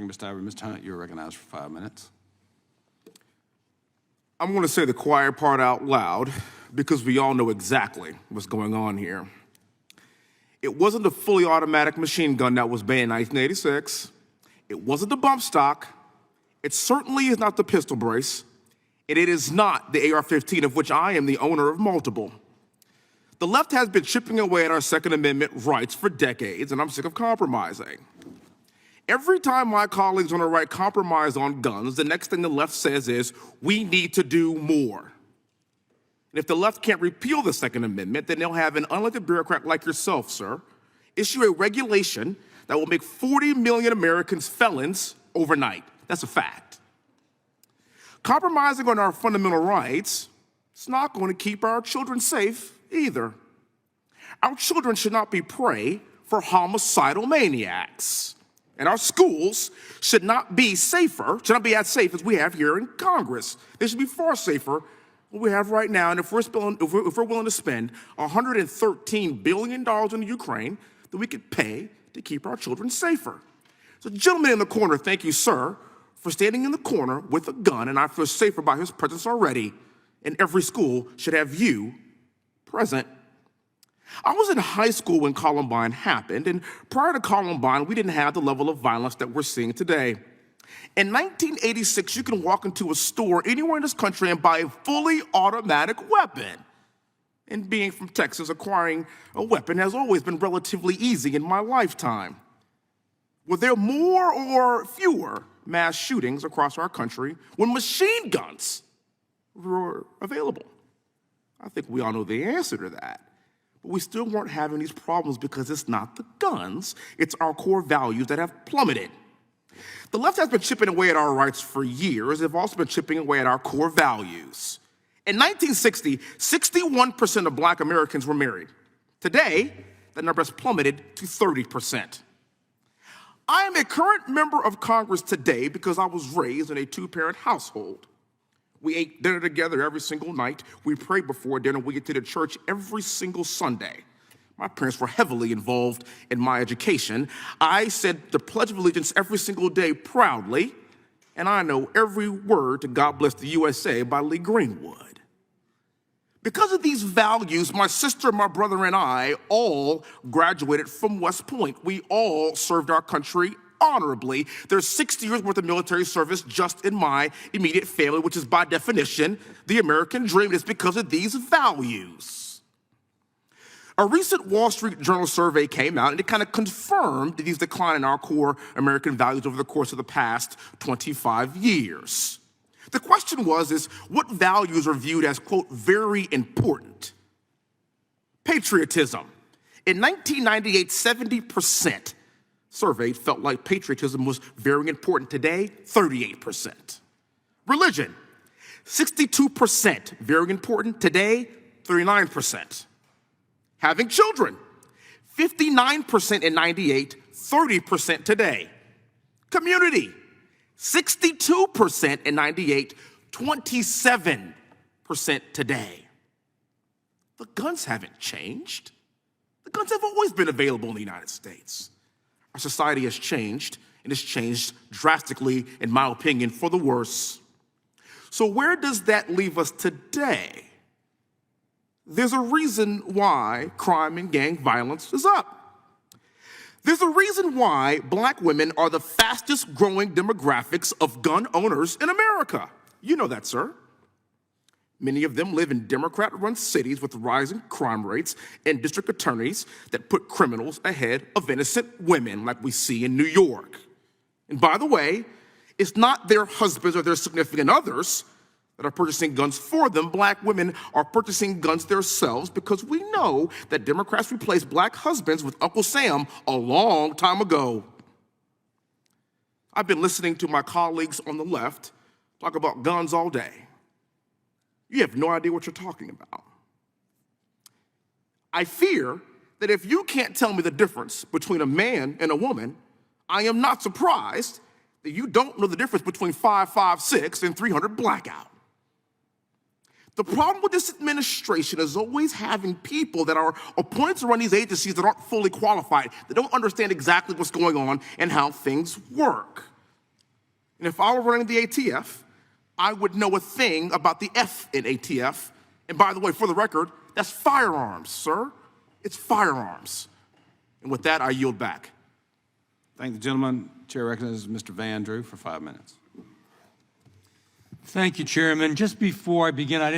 you, Mr. Ivory. Mr. Hunt, you're recognized for 5 minutes. I'm going to say the quiet part out loud because we all know exactly what's going on here. It wasn't the fully automatic machine gun that was banned in 1986. It wasn't the bump stock. It certainly is not the pistol brace. And it is not the AR-15, of which I am the owner of multiple. The left has been chipping away at our Second Amendment rights for decades, and I'm sick of compromising. Every time my colleagues on the right compromise on guns, the next thing the left says is, we need to do more. And if the left can't repeal the Second Amendment, then they'll have an unelected bureaucrat like yourself, sir, issue a regulation that will make 40 million Americans felons overnight. That's a fact. Compromising on our fundamental rights, it's not going to keep our children safe either. Our children should not be prey for homicidal maniacs. And our schools should not be as safe as we have here in Congress. They should be far safer than we have right now. And if we're willing to spend $113 billion in Ukraine, then we could pay to keep our children safer. So, gentleman in the corner, thank you, sir, for standing in the corner with a gun, and I feel safer by his presence already. And every school should have you present. I was in high school when Columbine happened, and prior to Columbine, we didn't have the level of violence that we're seeing today. In 1986, you can walk into a store anywhere in this country and buy a fully automatic weapon. And being from Texas, acquiring a weapon has always been relatively easy in my lifetime. Were there more or fewer mass shootings across our country when machine guns were available? I think we all know the answer to that. But we still weren't having these problems because it's not the guns, it's our core values that have plummeted. The left has been chipping away at our rights for years. They've also been chipping away at our core values. In 1960, 61% of Black Americans were married. Today, that number has plummeted to 30%. I am a current member of Congress today because I was raised in a two-parent household. We ate dinner together every single night. We prayed before dinner. We get to the church every single Sunday. My parents were heavily involved in my education. I said the Pledge of Allegiance every single day proudly, and I know every word to God Bless the USA by Lee Greenwood. Because of these values, my sister, my brother, and I all graduated from West Point. We all served our country honorably. There's 60 years worth of military service just in my immediate family, which is by definition the American dream. It's because of these values. A recent Wall Street Journal survey came out and it kind of confirmed these decline in our core American values over the course of the past 25 years. The question was, what values are viewed as, quote, very important? Patriotism. In 1998, 70% surveyed felt like patriotism was very important. Today, 38%. Religion, 62%, very important. Today, 39%. Having children, 59% in 98, 30% today. Community, 62% in 98, 27% today. The guns haven't changed. The guns have always been available in the United States. Our society has changed, and it's changed drastically, in my opinion, for the worse. So where does that leave us today? There's a reason why crime and gang violence is up. There's a reason why Black women are the fastest growing demographics of gun owners in America. You know that, sir. Many of them live in Democrat-run cities with rising crime rates and district attorneys that put criminals ahead of innocent women like we see in New York. And by the way, it's not their husbands or their significant others that are purchasing guns for them. Black women are purchasing guns themselves because we know that Democrats replaced Black husbands with Uncle Sam a long time ago. I've been listening to my colleagues on the left talk about guns all day. You have no idea what you're talking about. I fear that if you can't tell me the difference between a man and a woman, I am not surprised that you don't know the difference between 5.56 and 300 blackout. The problem with this administration is always having people that are appointed to run these agencies that aren't fully qualified, that don't understand exactly what's going on and how things work. And if I were running the ATF, I would know a thing about the F in ATF. And by the way, for the record, that's firearms, sir. It's firearms. And with that, I yield back. Thank the gentleman. Chair recognizes Mr. Van Drew for 5 minutes. Thank you, Chairman. Just before I begin, I didn't